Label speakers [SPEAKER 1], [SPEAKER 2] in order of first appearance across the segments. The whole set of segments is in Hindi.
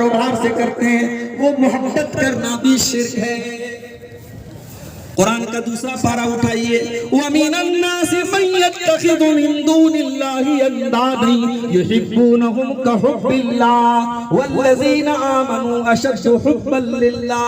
[SPEAKER 1] कारोबार से करते हैं, वो मोहब्बत करना भी शिर्क है। कुरान का दूसरा पारा उठाइए, वमिनन्नासि मन यत्तखिदु मिन दूनिल्लाहि अंदादन युहिब्बूनहुम कहुब्बिल्लाह वल्लज़ीना आमनू अशद्दु हुब्बन लिल्लाह।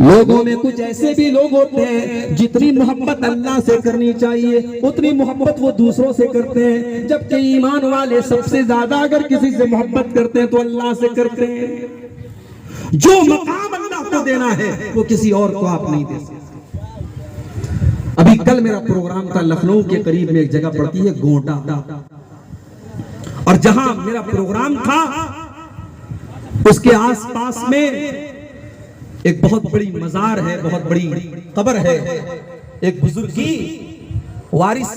[SPEAKER 1] लोगों में कुछ ऐसे भी लोग होते हैं जितनी मोहब्बत अल्लाह से करनी चाहिए उतनी मोहब्बत वो दूसरों से करते हैं, जबकि ईमान वाले सबसे ज्यादा अगर किसी से मोहब्बत करते हैं तो अल्लाह से करते हैं। जो मकाम अल्लाह को देना है वो किसी और को आप नहीं दे सकते। अभी कल मेरा प्रोग्राम था लखनऊ के करीब में एक जगह पड़ती है गोंडा, और जहां मेरा प्रोग्राम था उसके आसपास में एक बहुत बड़ी मजार है, बहुत बड़ी कब्र है। एक बुजुर्ग की वारिस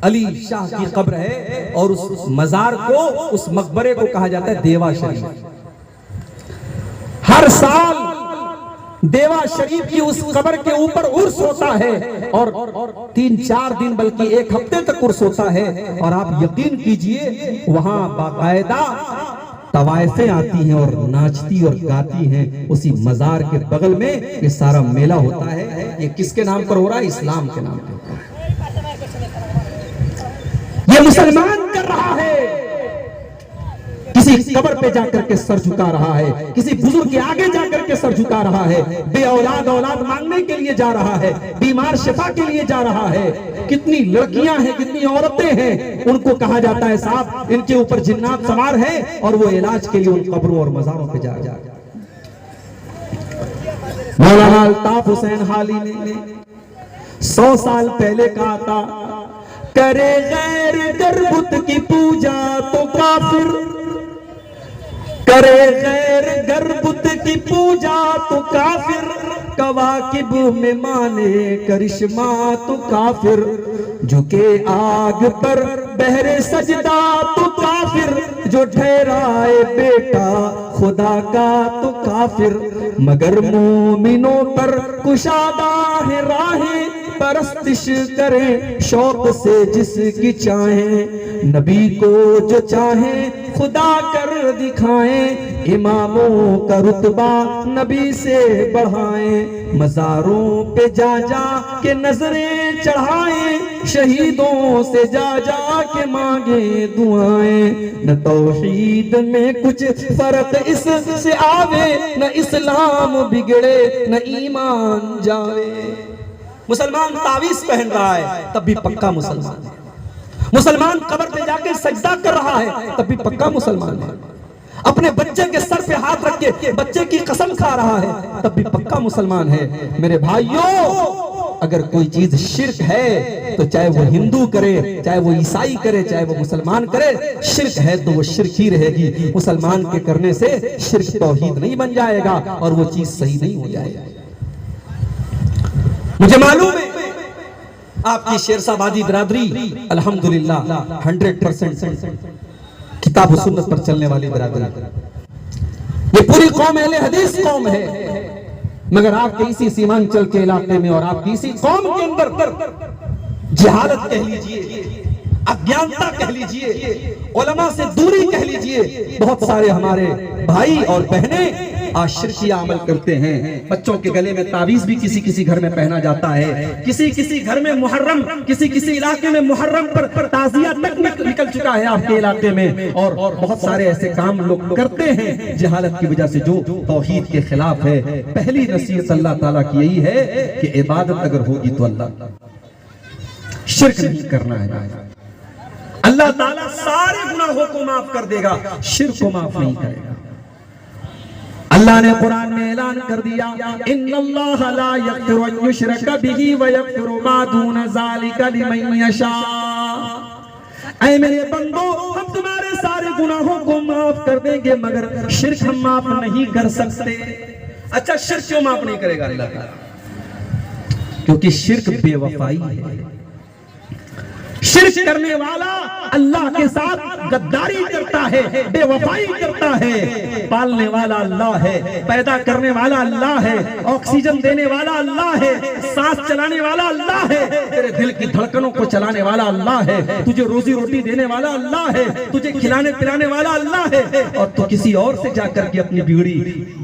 [SPEAKER 1] अली शाह की कब्र है, और उस मजार को, उस मकबरे को कहा जाता है देवा शरीफ। हर साल देवा शरीफ की उस कब्र के ऊपर उर्स होता है, और 3-4 दिन बल्कि 1 हफ्ते तक उर्स होता है। और आप यकीन कीजिए वहां बाकायदा तवायफें आती हैं और नाचती और गाती हैं। उसी मजार के बगल में ये सारा मेला होता है। ये किसके नाम पर हो रहा है? इस्लाम के नाम पर होता है। ये मुसलमान कर रहा है, किसी कब्र पे जाकर के सर झुका रहा है, किसी बुजुर्ग के आगे जाकर के सर झुका रहा है, बे औलाद औलाद मांगने के लिए जा रहा है, बीमार शिफा के लिए जा रहा है। कितनी लड़कियां हैं, कितनी औरतें हैं, उनको कहा जाता है साहब इनके ऊपर जिन्नात सवार है, और वो इलाज के लिए उन कब्रों और मजारों पे जा रहा है। मौलाना अल्ताफ हुसैन हाली ने 100 साल पहले कहा था, करे गैर गर्भुत की पूजा तो काफिर, करे गैर गर्भुत की पूजा तो काफिर, कवाकिब में माने करिश्मा तो काफिर, झुके आग पर बहरे सजदा तो काफिर, जो ठहराए बेटा खुदा का तो काफिर, मगर मोमिनों पर कुशादा है राहें, परस्तिश करें शौक से जिसकी चाहें, नबी को जो चाहे खुदा कर दिखाएं, इमामों का रुतबा नबी से बढ़ाएं, मज़ारों पे जा जा के नजरें चढ़ाएं, शहीदों से जा जा के मांगे दुआएं, न तौहीद में कुछ फर्क इससे आवे, न इस्लाम बिगड़े न ईमान जावे। मुसलमान तावीज पहन रहा है तब भी पक्का मुसलमान है। मुसलमान कब्र पे जाके सजदा कर रहा है तब भी पक्का मुसलमान है। अपने बच्चे के सर पे हाथ रख के बच्चे की कसम खा रहा है तब भी पक्का मुसलमान है। मेरे भाइयों, अगर कोई चीज शिर्क है तो चाहे वो हिंदू करे, चाहे वो ईसाई करे, चाहे वो मुसलमान करे, शिर्क है तो वो शिर्क ही रहेगी। मुसलमान के करने से शिर्क तौहीद नहीं बन जाएगा और वो चीज सही नहीं हो जाएगी। मुझे मालूम है आपकी शेरशाबादी बिरादरी अल्हम्दुलिल्लाह 100% किताब व सुन्नत पर चलने वाली बिरादरी, ये पूरी कौम अहले हदीस कौम है। मगर आपके इसी सीमांचल के इलाके में और आपकी इसी कौम के अंदर जहालत कह लीजिए, अज्ञानता कह लीजिए, उलमा से दूरी कह लीजिए, बहुत सारे हमारे भाई और बहनें आज शिर्किया अमल करते हैं। बच्चों के गले में तावीज भी किसी किसी घर में पहना जाता है, किसी किसी घर में मुहर्रम, किसी किसी इलाके में मुहर्रम पर ताजिया तक निकल चुका है आपके इलाके में। और बहुत सारे ऐसे काम लोग करते हैं जहालत की वजह से जो तौहीद के खिलाफ है। पहली नसीहत अल्लाह ताला की यही है कि इबादत अगर होगी तो अल्लाह शिर्क नहीं करना है। अल्लाह ताला सारे गुनाहों को माफ कर देगा, शिर्क को माफ नहीं करेगा। अल्लाह ने कुरान में ऐलान कर दिया, इन्नल्लाह ला यग़फ़िरु अन युश्रका बिही व यग़फ़िरु मा दून ज़ालिका लिमन यशा। ऐ मेरे बंदो, हम तुम्हारे सारे गुनाहों को माफ कर देंगे मगर शिर्क हम माफ नहीं कर सकते। अच्छा, शिर्क क्यों माफ नहीं करेगा अल्लाह ताला? क्योंकि शिर्क बेवफाई है, शिर्क करने वाला अल्लाह के साथ गद्दारी करता है, बेवफाई करता है। पालने वाला अल्लाह है, पैदा करने वाला अल्लाह है, ऑक्सीजन देने वाला अल्लाह है, सांस चलाने वाला अल्लाह है, तेरे दिल की धड़कनों को चलाने वाला अल्लाह है, तुझे रोजी रोटी देने वाला अल्लाह है, तुझे खिलाने पिलाने वाला अल्लाह है। और तू किसी और से जाकर के अपनी बीड़ी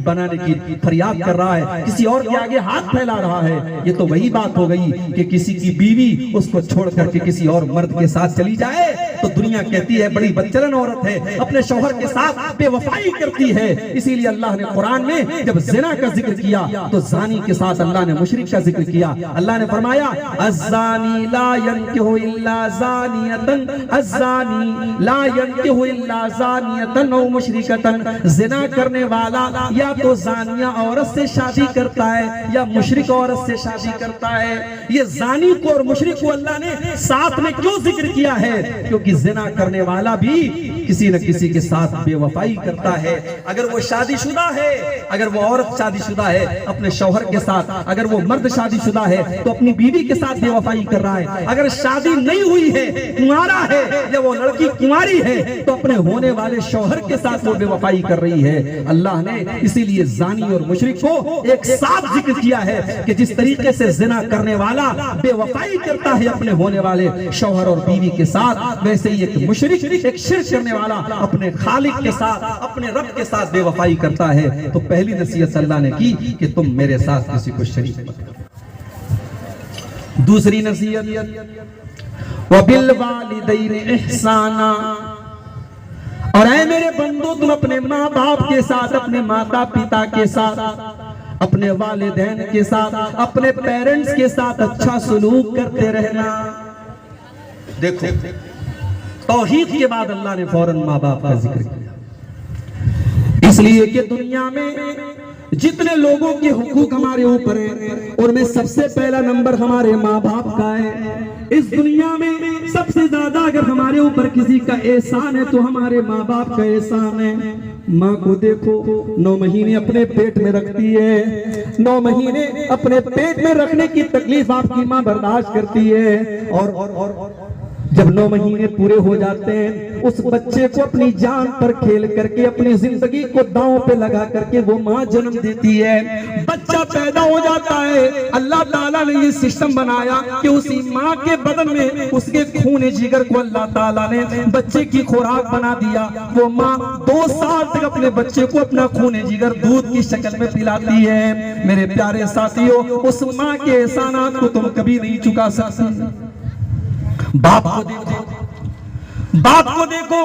[SPEAKER 1] बनाने की फरियाद कर रहा है, किसी और के आगे हाथ फैला रहा है। ये तो वही बात हो गई कि किसी की बीवी उसको छोड़ करके किसी और मर्द के साथ चली जाए तो दुनिया कहती है बड़ी बदचलन औरत है, अपने शौहर के साथ बेवफाई करती है। इसीलिए अल्लाह ने कुरान में जब ज़िना का जिक्र किया तो ज़ानी के साथ अल्लाह ने मुशरिक का जिक्र किया। अल्लाह ने फरमाया अज़्ज़ानी ला यनकिहु इल्ला ज़ानियतन, अज़्ज़ानी ला यनकिहु इल्ला ज़ानियतन औ मुशरिकतन। ज़िना करने वाला या तो ज़ानिया औरत से शादी करता है या मुशरिक औरत से शादी करता है। ये ज़ानी को और मुशरिक को अल्लाह ने साथ में क्यों जिक्र किया है? क्योंकि ज़िना करने वाला भी किसी न किसी के साथ बेवफाई करता है। अगर वो शादीशुदा है, अगर वो औरत शादीशुदा है अपने शौहर के साथ, अगर वो मर्द शादीशुदा है तो अपनी बीवी के साथ बेवफाई कर रहा है। अगर शादी नहीं हुई है, कुंवारा है या वो लड़की कुंवारी है तो अपने होने वाले शौहर के साथ वो बेवफाई कर रही है। अल्लाह ने इसीलिए ज़ानी और मुशरिक को एक साथ जिक्र किया है कि जिस तरीके से ज़िना करने वाला बेवफाई करता है अपने होने वाले शौहर और बीवी के साथ, वैसे ही एक मुशरिक, एक शिर्क करने वाला अपने खालिक के साथ, अपने रब के साथ बेवफाई करता है। तो पहली नसीहत अल्लाह ने की कि तुम मेरे साथ किसी को शरीक मत करो। दूसरी नसीहत वबिल वालिदैन इहसाना, और ऐ मेरे बंदो तुम अपने माँ बाप के साथ, अपने माता पिता के साथ, अपने वालिदैन के साथ, अपने पेरेंट्स के साथ अच्छा सलूक करते रहना। देखो तौहीद के बाद अल्लाह ने फौरन माँ बाप का जिक्र किया, इसलिए कि दुनिया में जितने लोगों के हुकूक हमारे ऊपर है उनमें सबसे पहला नंबर हमारे माँ बाप का है। इस दुनिया में सबसे ज्यादा अगर हमारे ऊपर किसी का एहसान है तो हमारे माँ बाप का एहसान है। माँ को देखो 9 महीने अपने पेट में रखती है, 9 महीने अपने पेट में रखने की तकलीफ आपकी माँ बर्दाश्त करती है, और जब 9 महीने पूरे हो जाते हैं उस बच्चे को अपनी जान पर खेल करके, अपनी जिंदगी को दांव पे लगा करके वो माँ जन्म देती है। बच्चा पैदा हो जाता है, अल्लाह ताला ने ये सिस्टम बनाया कि उसी माँ के बदन में उसके खून जिगर को अल्लाह ताला ने बच्चे की खुराक बना दिया। वो माँ 2 साल तक अपने बच्चे को अपना खून जिगर दूध की शक्ल में पिलाती है। मेरे प्यारे साथियों, उस माँ के एहसानात को तुम कभी नहीं चुका सकते। बाप को देखो, बाप को देखो,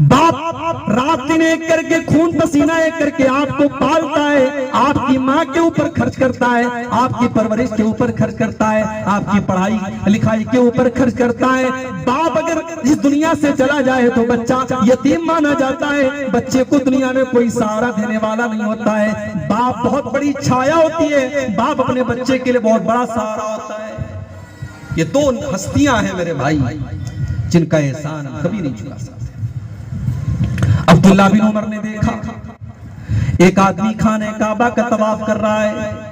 [SPEAKER 1] बाप रात दिन एक करके खून पसीना एक करके आपको पालता है, आपकी माँ के ऊपर खर्च करता है, आपकी परवरिश के ऊपर खर्च करता है, आपकी पढ़ाई लिखाई के ऊपर खर्च करता है। बाप अगर इस दुनिया से चला जाए तो बच्चा यतीम माना जाता है, बच्चे को दुनिया में कोई सहारा देने वाला नहीं होता है। बाप बहुत बड़ी छाया होती है, बाप अपने बच्चे के लिए बहुत बड़ा सहारा होता है। ये 2 हस्तियां हैं मेरे भाई जिनका एहसान कभी नहीं चुका सकते। अब्दुल्ला बिन उमर ने देखा एक आदमी खाने काबा का तवाफ कर रहा है,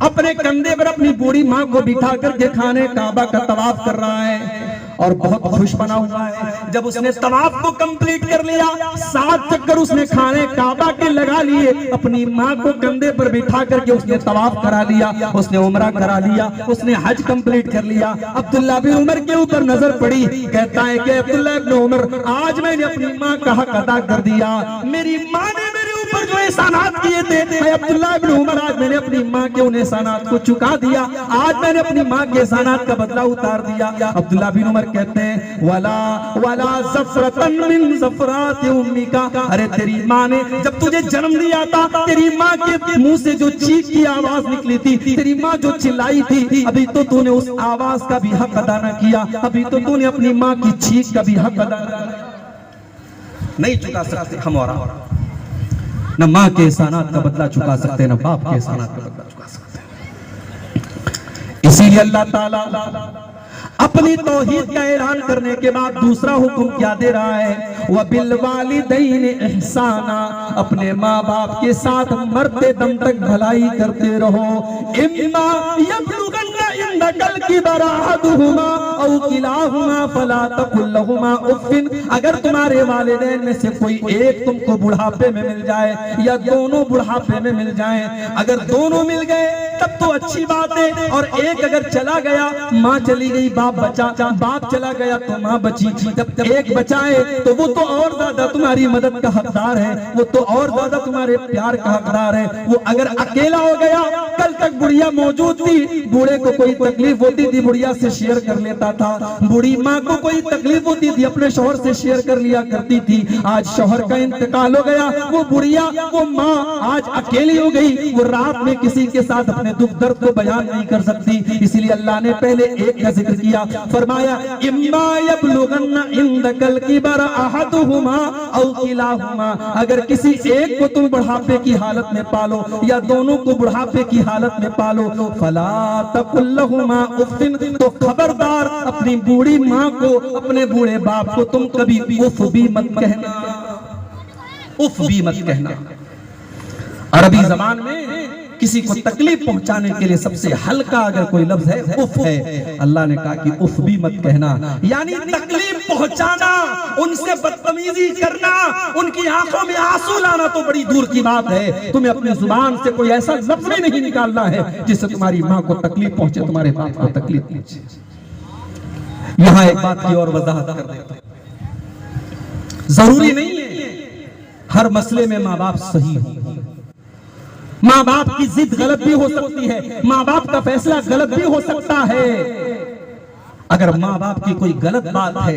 [SPEAKER 1] अपने कंधे पर अपनी बूढ़ी माँ को बिठा करके खाने काबा का तवाफ कर रहा है और बहुत खुश बना हुआ है। जब उसने तवाफ को कंप्लीट कर लिया, 7 चक्कर उसने खाने काबा के लगा लिए, अपनी माँ को कंधे पर बिठा करके उसने तवाफ करा लिया, उसने उमरा करा लिया, उसने हज कंप्लीट कर लिया। अब्दुल्ला बिन उमर के ऊपर नजर पड़ी, कहता है कि अब्दुल्ला बिन उमर, आज मैंने अपनी माँ का हक अदा कर दिया। मेरी माँ ने मेरे ऊपर जो एहसानात किए थे, अब्दुल्ला बिन उमर, आज मैंने अपनी माँ के उन एहसानात को चुका दिया, आज मैंने अपनी माँ के एहसानात का बदला उतार दिया। अब्दुल्ला बिन उमर कहते हैं वला वला ज़फ़रतन मिन ज़फ़राति उम्मिका, अरे तेरी माँ ने जब तुझे जन्म दिया था, तेरी माँ के मुंह से जो चीख की आवाज निकली थी, तेरी माँ जो चिल्लाई थी, अभी तो तूने उस आवाज का भी हक अदा न किया, अभी तो तूने अपनी माँ की चीख का भी हक अदा नहीं चुका सकते। हमारा न माँ के एहसानात का बदला चुका सकते, न बाप के एहसानात का बदला चुका सकते। इसीलिए अल्लाह ताला अपनी तौहीद का ऐलान करने के बाद दूसरा हुक्म क्या दे रहा है? वबिल वालिदैन इहसाना, अपने माँ बाप के साथ मरते दम तक भलाई करते रहो। इम्मा यब्लुगन्ना इंदकल किबरा अहदुहुमा औ किलाहुमा फला तकुल लहुमा उफ़्फ़िन, अगर तुम्हारे वालिदैन में से कोई एक तुमको बुढ़ापे में मिल जाए या दोनों बुढ़ापे में मिल जाएं, अगर दोनों मिल गए तब तो अच्छी बात है, और एक अगर चला गया, माँ चली गई बाप बचा, बाप चला गया तो माँ बची, जब एक बचाए तो वो तो और ज्यादा तुम्हारी मदद का हकदार है, वो तो और ज्यादा तुम्हारे प्यार का हकदार है। वो अगर अकेला हो गया, कल तक बुढ़िया मौजूद थी, बूढ़े को कोई तकलीफ होती थी बुढ़िया से शेयर कर लेता था, बूढ़ी माँ को कोई तकलीफ होती थी अपने शौहर से शेयर कर लिया करती थी। आज शौहर का इंतकाल हो गया, वो बुढ़िया वो माँ आज अकेली हो गई, वो रात में किसी के साथ अपने दुख दर्द को बयान नहीं कर सकती। इसलिए अल्लाह ने पहले एक का जिक्र किया, फरमाया इम्मा यबलुगन्ना इंदकल किबर अहदुहुमा औ किलाहुमा, अगर किसी एक को तुम बुढ़ापे की हालत में पालो या दोनों को बुढ़ापे की हालत में पालो, फला तकुल लहुमा उफ़्फ़िन, तो खबरदार अपनी बूढ़ी माँ को, अपने बूढ़े बाप को तुम कभी उफ भी मत कहना, उफ भी मत कहना। अरबी जबान में किसी को तकलीफ पहुंचाने के लिए सबसे हल्का अगर कोई लफ्ज है उफ है। अल्लाह ने कहा कि उफ भी मत कहना, यानी तकलीफ पहुंचाना, उनसे बदतमीजी करना, उनकी आंखों में आंसू लाना तो बड़ी दूर की बात है। तुम्हें अपनी जुबान से कोई ऐसा लफ्ज भी नहीं निकालना है जिससे तुम्हारी माँ को तकलीफ पहुंचे, तुम्हारे बाप को तकलीफ पहुंचे। यहां एक बात की और वजाहत कर देता हूं, जरूरी नहीं है हर मसले में माँ बाप सही हो, माँ बाप की जिद गलत भी हो सकती है, माँ बाप का फैसला गलत भी हो सकता है। अगर माँ बाप की कोई गलत बात है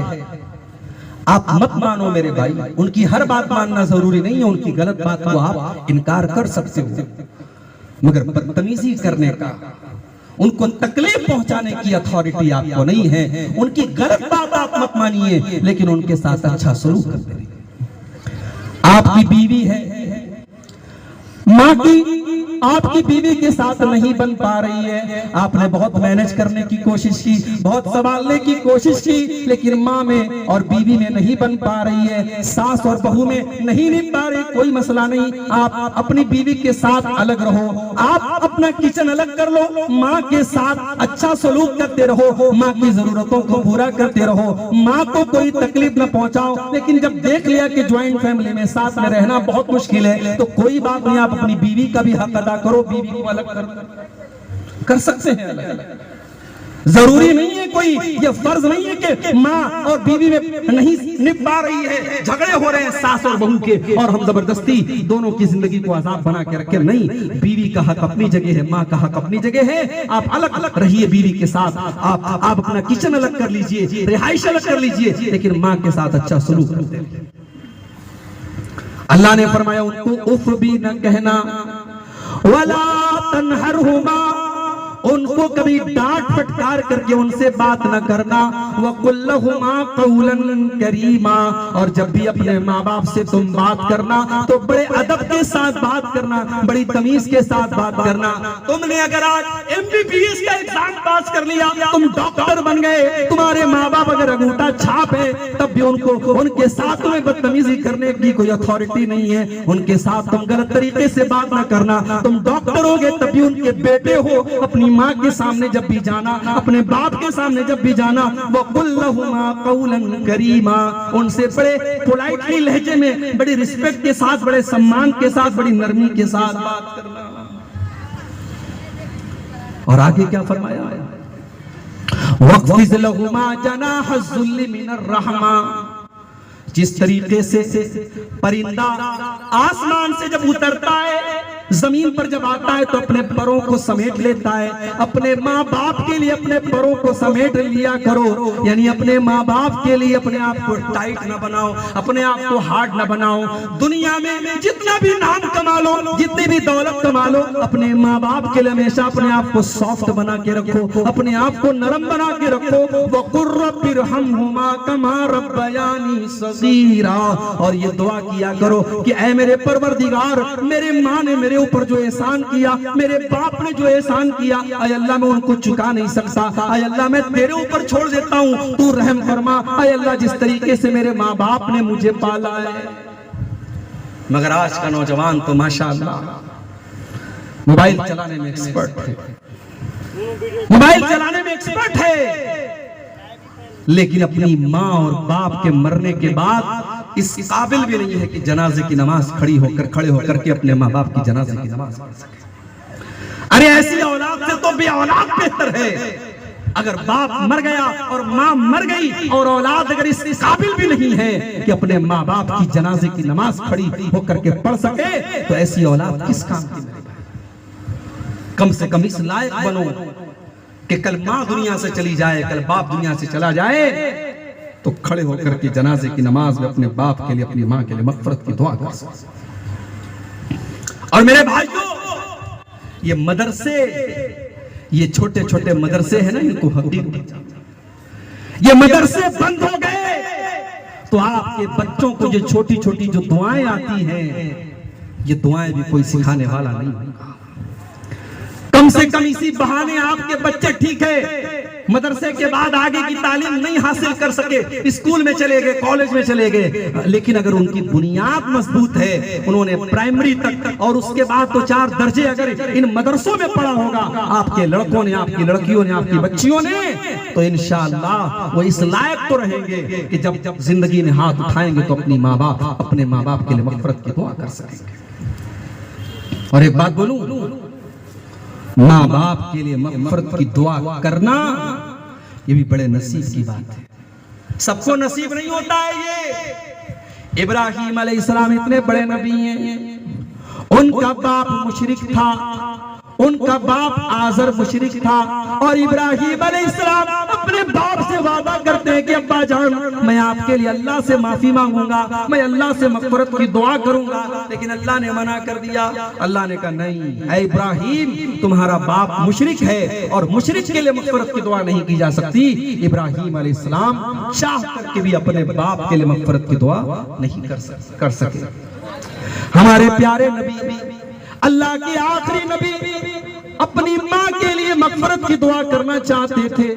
[SPEAKER 1] आप मत मानो मेरे भाई, उनकी हर बात मानना जरूरी नहीं है, उनकी गलत बात को आप इनकार कर सकते हो, मगर बदतमीजी करने का, उनको तकलीफ पहुंचाने की अथॉरिटी आपको नहीं है। उनकी गलत बात आप मत मानिए, लेकिन उनके साथ अच्छा सलूक करते रहिए। आपकी बीवी है, माँ की आपकी बीवी के साथ नहीं बन पा रही है, आपने बहुत मैनेज करने की कोशिश की, बहुत संभालने की कोशिश की, लेकिन माँ में और बीवी में नहीं बन पा रही है, सास और बहू में नहीं निभ पा रही, कोई मसला नहीं, आप अपनी बीवी के साथ अलग रहो, आप अपना किचन अलग कर लो, माँ के साथ अच्छा सलूक करते रहो, माँ की जरूरतों को पूरा करते रहो, माँ को कोई तकलीफ न पहुंचाओ। लेकिन जब देख लिया कि ज्वाइंट फैमिली में साथ में रहना बहुत मुश्किल है, तो कोई बात नहीं, आप अपनी बीवी का भी हक अदा करो, बीवी को अलग कर सकते हैं अलग। जरूरी नहीं है कोई, ये फर्ज नहीं है कि माँ और बीवी में नहीं निभ पा रही है, झगड़े हो रहे हैं सास और बहू के और हम जबरदस्ती दोनों की जिंदगी को आजाद बना के रखे। नहीं, बीवी का हक अपनी जगह है, माँ का हक अपनी जगह है, आप अलग अलग रहिए बीवी के साथ, आप अपना किचन अलग कर लीजिए, रिहाइश अलग कर लीजिए, लेकिन माँ के साथ अच्छा सलूक करते रहिए। अल्लाह ने फरमाया उनको उफ भी न कहना, वला तनहरहुमा, उनको कभी डांट फटकार करके उनसे बात न करना, वकुल लहुमा कौलन करीमा, और जब भी अपने माँ बाप से तुम बात करना तो बड़े अदब के साथ बात करना, बड़ी तमीज के साथ बात करना। तुमने अगर आज MBBS का एग्जाम पास कर लिया, तुम डॉक्टर बन गए, तुम्हारे माँ बाप अगर अंगूठा छाप है, तब भी उनको उनके साथ तुम्हें बदतमीजी करने की कोई अथॉरिटी नहीं है, उनके साथ तुम गलत तरीके से बात न करना। तुम डॉक्टर हो गए तब भी उनके बेटे हो, अपनी माँ के सामने जब भी जाना, अपने बाप के सामने जब भी जाना, वकुल लहुमा कौलन करीमा, उनसे बड़े पोलाइटली लहजे में, बड़ी रिस्पेक्ट के साथ, बड़े सम्मान के साथ, बड़ी नरमी के साथ बात करना। और आगे क्या फरमाया, वक़्फ़िज़ लहुमा जनाहज़्ज़ुल्लि मिनर रहमा, जिस तरीके से परिंदा आसमान से जब उतरता है, जमीन पर जब आता है तो अपने परों को समेट लेता है, अपने माँ बाप के लिए अपने परों को समेट लिया करो, यानी अपने माँ बाप के लिए अपने आप को टाइट ना बनाओ, अपने आप को हार्ड ना बनाओ। दुनिया में जितना भी नाम कमा लो, जितनी भी दौलत कमा लो, अपने माँ बाप के लिए हमेशा अपने आप को सॉफ्ट बना के रखो, अपने आप को नरम बना के रखो। वक़ुर रब्बिरहमहुमा कमा रब्बयानी सगीरा, और ये दुआ किया करो कि ऐ मेरे परवरदिगार, मेरे माँ ने मेरे ऊपर जो एहसान किया, मेरे बाप ने जो एहसान किया, आय अल्लाह मैं उनको चुका नहीं सकता, आय अल्लाह मैं तेरे ऊपर छोड़ देता हूँ, तू रहम फरमा। आय अल्लाह जिस तरीके से मेरे माँ बाप ने मुझे पाला है। मगर आज का नौजवान तो माशाअल्लाह मोबाइल चलाने में एक्सपर्ट है, मोबाइल चलाने में एक्सपर्ट है, लेकिन अपनी माँ और बाप के मरने के बाद इस काबिल भी नहीं है कि जनाजे की नमाज खड़े होकर के अपने माँ बाप की जनाजे की नमाज पढ़ सके। अरे ऐसी औलाद से तो बे औलाद बेहतर है। अगर बाप मर गया और माँ मर गई और औलाद अगर इस काबिल भी नहीं है कि अपने माँ बाप की जनाजे की नमाज खड़ी होकर के पढ़ सके, तो ऐसी औलाद किस काम की? कम से कम इस लायक बनो कि कल माँ दुनिया से चली जाए, कल बाप दुनिया से चला जाए, तो खड़े होकर के जनाजे की नमाज में अपने बाप के लिए, अपनी माँ के लिए मग़फ़िरत की दुआ कर सके। और मेरे भाइयों, ये मदरसे, ये छोटे छोटे मदरसे हैं ना, इनको हकीकत, ये मदरसे बंद हो गए तो आपके बच्चों को जो छोटी छोटी जो दुआएं आती हैं, ये दुआएं भी कोई सिखाने वाला नहीं होगा। कम से कम इसी बहाने आपके बच्चे ठीक है मदरसे के बाद आगे की तालीम नहीं हासिल कर सके, स्कूल में चले गए, कॉलेज में चले गए, लेकिन अगर उनकी बुनियाद मजबूत है, उन्होंने प्राइमरी तक और उसके बाद तो 4 दर्जे अगर इन मदरसों में पढ़ा होगा आपके लड़कों ने, आपकी लड़कियों ने, आपकी बच्चियों ने, तो इंशाअल्लाह वो इस लायक तो रहेंगे कि जब जब जिंदगी में हाथ उठाएंगे तो अपने माँ बाप के लिए मग़फ़िरत की दुआ कर सकेंगे। और एक बात बोलूं, माँ बाप के लिए मग़फ़िरत की दुआ करना ये भी बड़े नसीब की बात है। सबको नसीब नहीं होता है ये। इब्राहीम अलैहिस्सलाम इतने बड़े नबी हैं, उनका बाप मुशरिक था, उनका बाप आज़र मुशरिक था, और इब्राहीम अलैहिस्सलाम अपने बाप से वादा करते हैं कि अब्बा जान, मैं आपके लिए अल्लाह से माफी मांगूंगा, मैं अल्लाह से मग़फ़िरत की दुआ करूंगा, लेकिन अल्लाह ने मना कर दिया। अल्लाह ने कहा नहीं, ऐ इब्राहीम, तुम्हारा बाप मुशरिक है और मुशरिक के लिए मग़फ़िरत की दुआ नहीं की जा सकती। इब्राहीम अलैहिस्सलाम चाह करके भी अपने बाप के लिए मग़फ़िरत की दुआ नहीं कर सके। हमारे प्यारे नबी, अल्लाह के आखिरी नबी, अपनी माँ के लिए मग़फ़िरत की दुआ करना चाहते थे।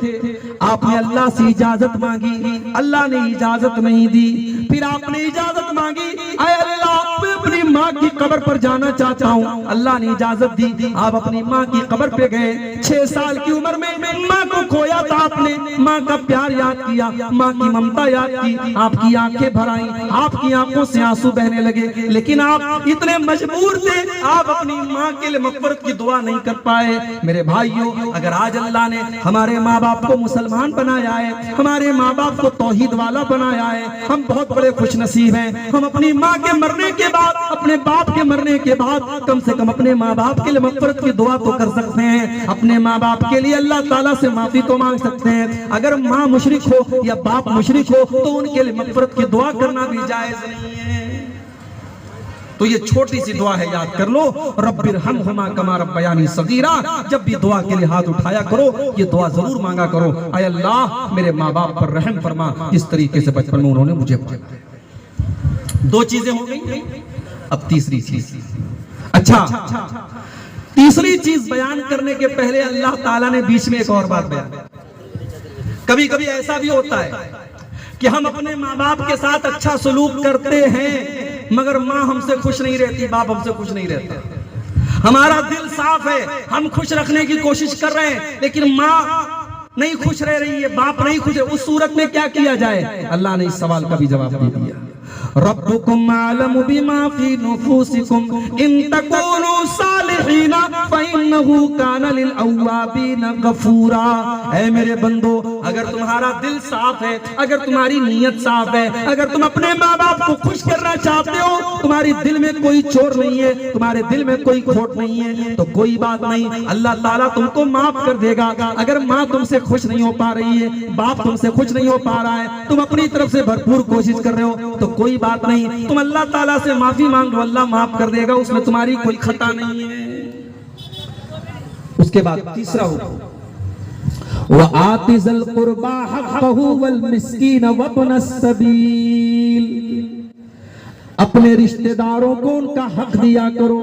[SPEAKER 1] आपने अल्लाह से इजाजत मांगी, अल्लाह ने इजाजत नहीं दी। फिर आपने इजाजत मांगी, ऐ अल्लाह, मैं अपनी माँ की कब्र पर जाना चाहता हूँ। अल्लाह ने इजाजत दी, आप अपनी माँ की कब्र पे गए। 6 साल की उम्र में माँ को खोया था आपने, माँ का प्यार याद किया, माँ की ममता याद की, आपकी आंखें भर आई, आपकी आंखों से आंसू बहने लगे, लेकिन आप इतने मजबूर थे, आप अपनी माँ के लिए मग़फ़िरत की दुआ नहीं कर पाए। मेरे भाइयों, अगर आज अल्लाह ने हमारे माँ बाप को मुसलमान बनाया है, हमारे माँ बाप को तौहीद वाला बनाया है, हम बहुत बड़े खुशनसीब हैं। हम अपनी माँ के मरने के बाद, अपने बाप के मरने के बाद कम से कम अपने माँ बाप के लिए मग़फ़िरत की दुआ तो कर सकते हैं। अपने माँ बाप के लिए अल्लाह ताला से माफी तो मांग सकते हैं। अगर माँ मुशरिक हो या बाप मुशरिक हो तो उनके लिए मग़फ़िरत की दुआ करना भी जायज नहीं है। तो ये छोटी सी दुआ है, याद कर लो, रब्बिरहमहुमा कमा रब्बयानी सगीरा। जब भी दुआ के लिए हाथ उठाया करो, ये दुआ जरूर मांगा करो, ऐ अल्लाह, मेरे माँ बाप पर रहम फरमा, जिस तरीके से बचपन में उन्होंने मुझे पाला। 2 चीजें हो गई, अब तीसरी चीज। अच्छा, तीसरी चीज बयान करने के पहले अल्लाह ताला ने बीच में एक और बात बयान। कभी कभी ऐसा भी होता है कि हम अपने माँ बाप के साथ अच्छा सलूक करते हैं, मगर माँ हमसे खुश नहीं रहती, बाप हमसे खुश नहीं रहता। हमारा दिल साफ है, हम खुश रखने की कोशिश कर रहे हैं, लेकिन माँ नहीं खुश रह रही है, बाप नहीं खुश है। उस सूरत में क्या किया जाए? अल्लाह ने इस सवाल का भी जवाब दे दिया। रब्बुकुम आलमु बिमा फी नुफूसिकुम इन तकूनु सालिहीना फइन्नहु काना लिल अव्वाबीना गफूरा। ऐ मेरे बंदो, अगर तुम्हारा दिल साफ है, अगर तुम्हारी नीयत साफ है, अगर तुम अपने माँ बाप को खुश करना चाहते हो, तुम्हारे दिल में कोई चोर नहीं है, तुम्हारे दिल में कोई खोट नहीं है, तो कोई बात नहीं, अल्लाह ताला तुमको माफ कर देगा। अगर माँ तुमसे खुश नहीं हो पा रही है, बाप तुमसे खुश नहीं हो पा रहा है, तुम अपनी तरफ से भरपूर कोशिश कर रहे हो, तो कोई बात नहीं, तुम अल्लाह ताला से माफी मांग लो, अल्लाह माफ कर देगा, उसमें तुम्हारी कोई खता नहीं है। उसके बाद तीसरा हुक्म, व आतिज़ल कुर्बा हक़्क़हु वल मिस्कीन वब्नस सबील। अपने रिश्तेदारों को उनका हक दिया करो,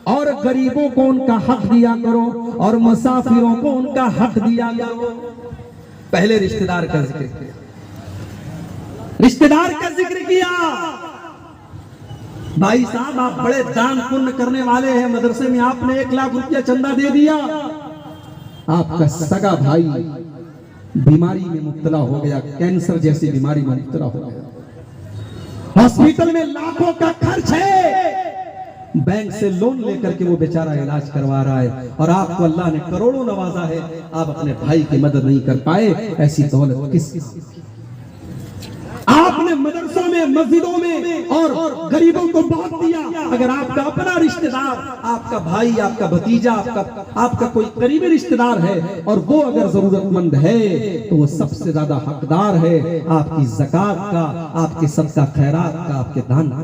[SPEAKER 1] और गरीबों को उनका हक दिया करो, और मुसाफिरों को उनका हक दिया करो। पहले रिश्तेदार का जिक्र किया, रिश्तेदार का जिक्र किया। भाई साहब, आप बड़े दान पुण्य करने वाले हैं, मदरसे में आपने 1 लाख रुपया चंदा दे दिया, आपका सगा भाई बीमारी में मुब्तला हो गया, कैंसर जैसी बीमारी में मुब्तला हो गया, हॉस्पिटल में लाखों का खर्च है, बैंक से लोन लेकर के वो बेचारा इलाज करवा रहा है, और आपको अल्लाह ने करोड़ों नवाजा है, आप अपने भाई की मदद नहीं कर पाए। ऐसी दौलत किस आपने मदरसों में, मस्जिदों में और गरीबों को बांट दिया। अगर आपका अपना रिश्तेदार, आपका भाई, आपका भतीजा, आपका कोई करीबी रिश्तेदार है और वो अगर जरूरतमंद है तो वो सबसे ज्यादा हकदार है आपकी ज़कात का, आपके सबका खैरात का, आपके दान का।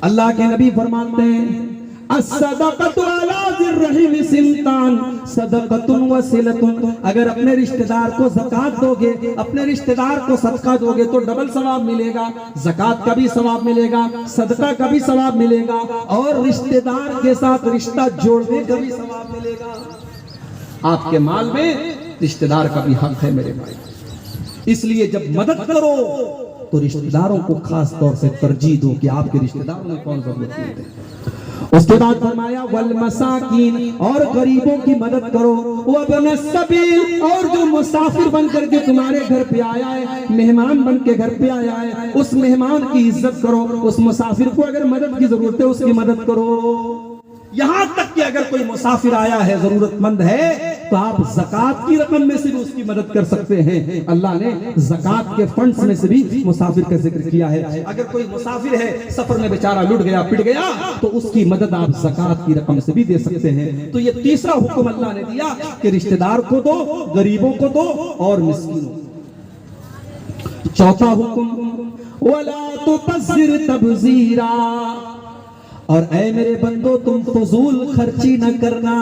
[SPEAKER 1] अल्लाह के नबी फरमाते हैं अस्सदक़तु अला ज़िर्रहिम सिंतान सदक़तुन वसिलतुन। अगर अपने रिश्तेदार को ज़कात दोगे, अपने रिश्तेदार को सदका दोगे तो डबल सवाब मिलेगा, ज़कात का भी सवाब मिलेगा, सदका का भी सवाब मिलेगा, और रिश्तेदार के साथ रिश्ता जोड़ने का भी सवाब मिलेगा। आपके माल में रिश्तेदार का भी हक है मेरे भाई। इसलिए जब मदद करो तो रिश्तेदारों को खास तौर से तरजीह दो कि आपके रिश्तेदारों में कौन जरूरतमंद है। उसके बाद फरमाया वल मसाकीन, और गरीबों की मदद करो, वबन सबील, और जो मुसाफिर बन करके तुम्हारे घर पे आया है, मेहमान बन के घर पे आया है, उस मेहमान की इज्जत करो, उस मुसाफिर को अगर मदद की जरूरत है उसकी मदद करो। यहां तक कि अगर कोई मुसाफिर आया है, जरूरतमंद है, तो आप ज़कात की रकम में से भी उसकी मदद कर सकते हैं। अल्लाह ने ज़कात के फंड्स में से भी मुसाफिर का जिक्र किया है। अगर कोई मुसाफिर है, सफर में बेचारा लुट गया, पिट गया, तो उसकी मदद आप ज़कात की रकम से भी दे सकते हैं। तो ये तीसरा हुक्म अल्लाह ने दिया कि रिश्तेदार को दो, गरीबों को दो और मिस्कीनों। चौथा हुक्म वला तुबज़िर तबज़ीरा, और ऐ मेरे बंदो तुम फजूल खर्ची न करना,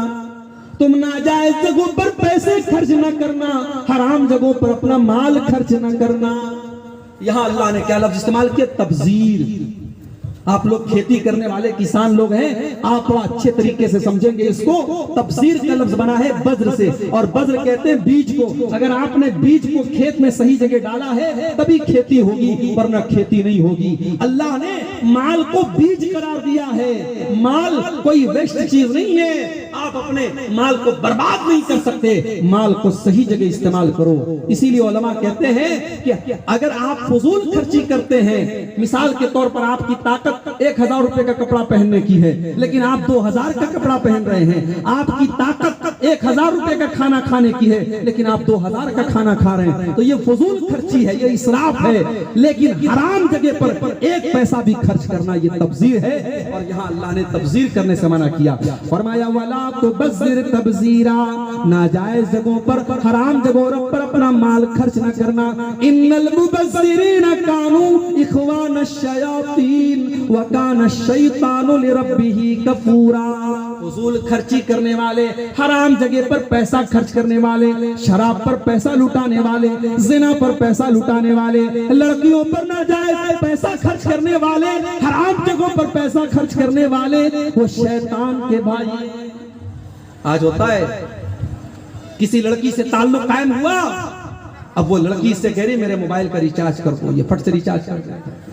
[SPEAKER 1] तुम नाजायज जगहों पर पैसे खर्च न करना, हराम जगहों पर अपना माल खर्च न करना। यहां अल्लाह ने क्या लफ्ज इस्तेमाल किया? तबजीर। आप लोग खेती करने वाले किसान लोग हैं, आप थोड़ा अच्छे तरीके से समझेंगे इसको। तबसीर का लफ्ज बना है बज्र से, और बज्र कहते हैं बीज को। अगर आपने बीज को खेत में सही जगह डाला है तभी खेती होगी, वरना खेती नहीं होगी। अल्लाह ने माल को बीज करार दिया है। माल कोई वेस्ट चीज नहीं है, आप अपने माल को बर्बाद नहीं कर सकते, माल को सही जगह इस्तेमाल करो। इसीलिए उलमा कहते हैं कि अगर आप फजूल खर्ची करते हैं, मिसाल के तौर पर आपकी ताकत 1000 रुपए का कपड़ा पहनने की है, लेकिन आप 2000 का कपड़ा पहन रहे हैं, आपकी ताकत 1000 रुपए का खाना खाने की है, लेकिन आप 2000 का खाना खा रहे हैं, तो ये फजूल खर्ची है, ये इसराफ है। लेकिन हराम जगह पर एक पैसा भी खर्च करना ये तबजीर है, और यहाँ अल्लाह ने तबजीर करने से मना किया। फरमाया वाला तुबज़िर तबज़ीरा, नाजायज जगहों पर, हराम जगहों पर अपना माल खर्च न करना। इन्नल मुबज़्ज़िरीन कानू इख़वान शयातीन व कान शैतानु लिरब्बिही कफूरा। फजूल खर्ची करने वाले, हराम जगह पर पैसा खर्च करने वाले, शराब पर पैसा लुटाने वाले, जिना पर पैसा लुटाने वाले, लड़कियों पर नाजायज पैसा खर्च करने वाले, हराम जगहों पर पैसा खर्च करने वाले, वो शैतान के भाई। आज होता है किसी लड़की से ताल्लुक कायम हुआ, अब वो लड़की इससे कह रही मेरे मोबाइल का रिचार्ज कर दो, ये फट से रिचार्ज कर देता है।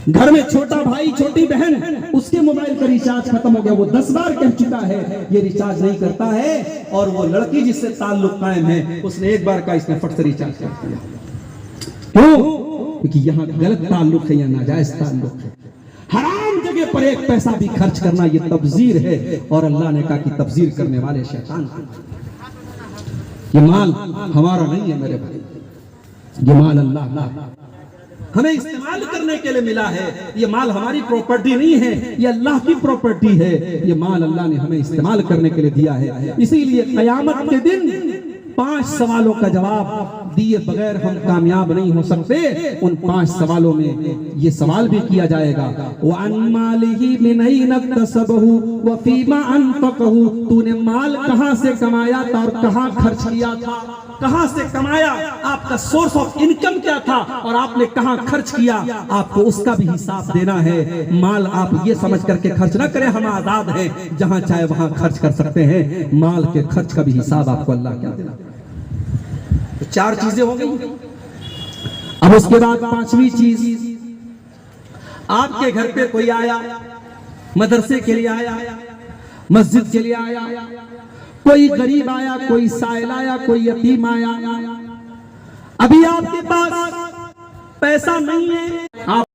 [SPEAKER 1] घर में छोटा भाई, छोटी बहन, उसके मोबाइल का रिचार्ज खत्म हो गया, वो 10 बार कह चुका है ये रिचार्ज नहीं करता है, और वो लड़की जिससे ताल्लुक कायम है उसने एक बार का इसने फट से रिचार्ज कर दिया। क्यों? क्योंकि यहाँ गलत ताल्लुक है या नाजायज ताल्लुक है। हराम जगह पर एक पैसा भी खर्च करना ये तबजीर है, और अल्लाह ने कहा कि तबजीर करने वाले शैतान। ये माल हमारा नहीं है मेरे भाई, ये माल अल्लाह हमें इस्तेमाल करने के लिए मिला है। ये माल हमारी प्रॉपर्टी नहीं है, ये अल्लाह की प्रॉपर्टी है। ये माल अल्लाह ने हमें इस्तेमाल करने के लिए दिया है। इसीलिए क़यामत के दिन 5 सवालों का जवाब दिए बगैर हम कामयाब नहीं हो सकते। उन 5 सवालों में ये सवाल भी किया जाएगा, वअन मालिही मिन ऐन इक्तसबहु व फीमा अनफक़हु, तूने माल कहां से कमाया था और कहां खर्च किया था, कहां से कमाया, आपका सोर्स ऑफ इनकम क्या था, और आपने कहां खर्च किया, आपको उसका भी हिसाब देना है। माल आप ये समझ करके खर्च ना करें हम आजाद हैं, जहां चाहे वहां खर्च कर सकते हैं। माल के खर्च का भी हिसाब आपको अल्लाह क्या देना। तो 4 चीजें हो गई। अब उसके बाद 5वीं चीज, आपके घर पे कोई आया, मदरसे के लिए आया, मस्जिद के लिए आया, कोई गरीब आया, कोई साइल आया, कोई यतीम आया। अभी आपके पास पैसा नहीं है, आप